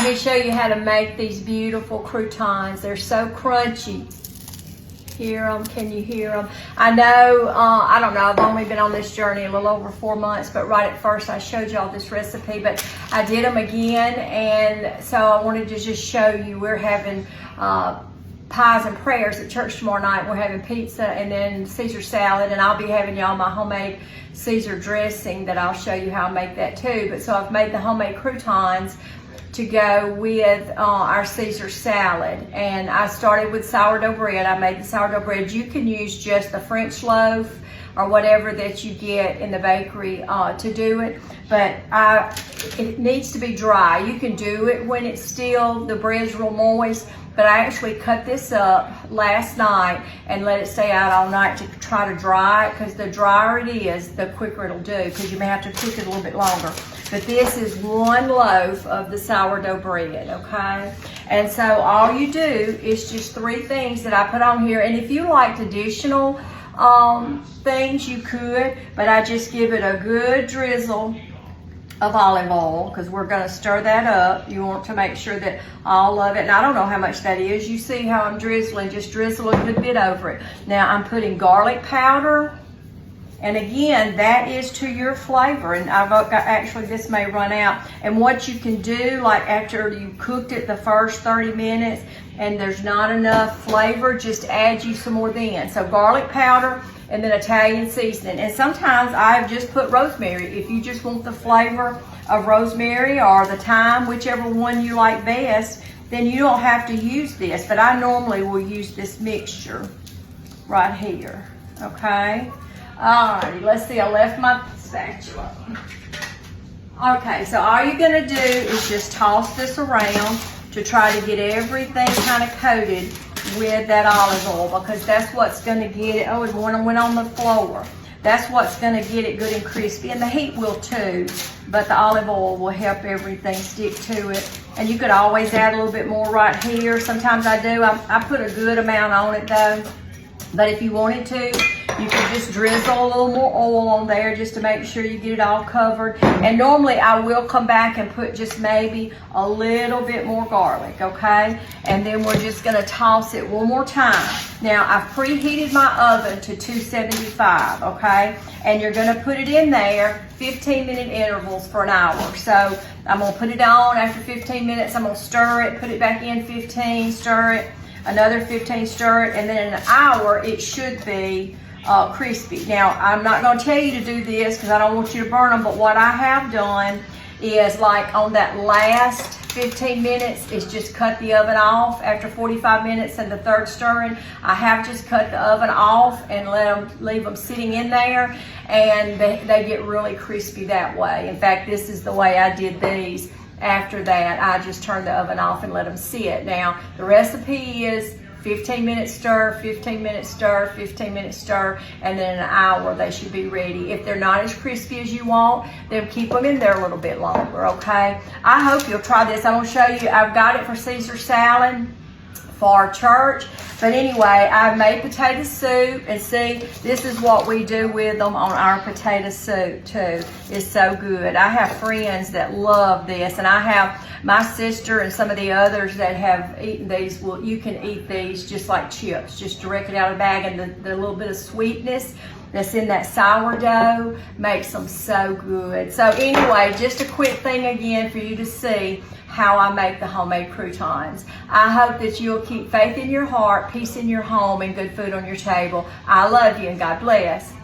Let me show you how to make these beautiful croutons. They're so crunchy. Hear them? Can you hear them? I know, I don't know, I've only been on this journey a little over 4 months, but right at first I showed y'all this recipe, but I did them again, and so I wanted to just show you. We're having pies and prayers at church tomorrow night. We're having pizza and then Caesar salad, and I'll be having y'all my homemade Caesar dressing that I'll show you how I make that too. But so I've made the homemade croutons to go with our Caesar salad, and I started with sourdough bread. I made the sourdough bread. You can use just the French loaf or whatever that you get in the bakery to do it, but it needs to be dry. You can do it when it's still, the bread's real moist, but I actually cut this up last night and let it stay out all night to try to dry it, because the drier it is, the quicker it'll do, because you may have to cook it a little bit longer. But this is 1 loaf of the sourdough bread, okay? And so all you do is just 3 things that I put on here. And if you liked additional things, you could, but I just give it a good drizzle of olive oil, because we're going to stir that up. You want to make sure that all of it, and I don't know how much that is. You see how I'm drizzling, just drizzle a good bit over it. Now I'm putting garlic powder. And again, that is to your flavor. And I've got, actually this may run out. And what you can do, like after you cooked it the first 30 minutes and there's not enough flavor, just add you some more then. So garlic powder and then Italian seasoning. And sometimes I've just put rosemary. If you just want the flavor of rosemary or the thyme, whichever one you like best, then you don't have to use this. But I normally will use this mixture right here, okay? Alrighty, let's see, I left my spatula. Okay, so all you're gonna do is just toss this around to try to get everything kind of coated with that olive oil, because that's what's gonna get it. Oh, one went on the floor. That's what's gonna get it good and crispy, and the heat will too, but the olive oil will help everything stick to it. And you could always add a little bit more right here. Sometimes I do. I put a good amount on it though, but if you wanted to, you can just drizzle a little more oil on there just to make sure you get it all covered. And normally I will come back and put just maybe a little bit more garlic, okay? And then we're just gonna toss it one more time. Now I've preheated my oven to 275, okay? And you're gonna put it in there 15-minute intervals for an hour. So I'm gonna put it on after 15 minutes, I'm gonna stir it, put it back in 15, stir it, another 15, stir it, and then in an hour it should be crispy. Now, I'm not going to tell you to do this because I don't want you to burn them, but what I have done is, like on that last 15 minutes, is just cut the oven off after 45 minutes and the third stirring. I have just cut the oven off and leave them sitting in there, and they get really crispy that way. In fact, this is the way I did these. After that, I just turned the oven off and let them sit. Now, the recipe is 15 minutes stir, 15 minutes stir, 15 minutes stir, and then in an hour they should be ready. If they're not as crispy as you want, then keep them in there a little bit longer, okay? I hope you'll try this. I'm gonna show you, I've got it for Caesar salad for church. But anyway, I've made potato soup, and see, this is what we do with them on our potato soup too. It's so good. I have friends that love this, and I have my sister and some of the others that have eaten these. Well, you can eat these just like chips, just directly out of the bag, and the little bit of sweetness that's in that sourdough makes them so good. So anyway, just a quick thing again for you to see how I make the homemade croutons. I hope that you'll keep faith in your heart, peace in your home, and good food on your table. I love you, and God bless.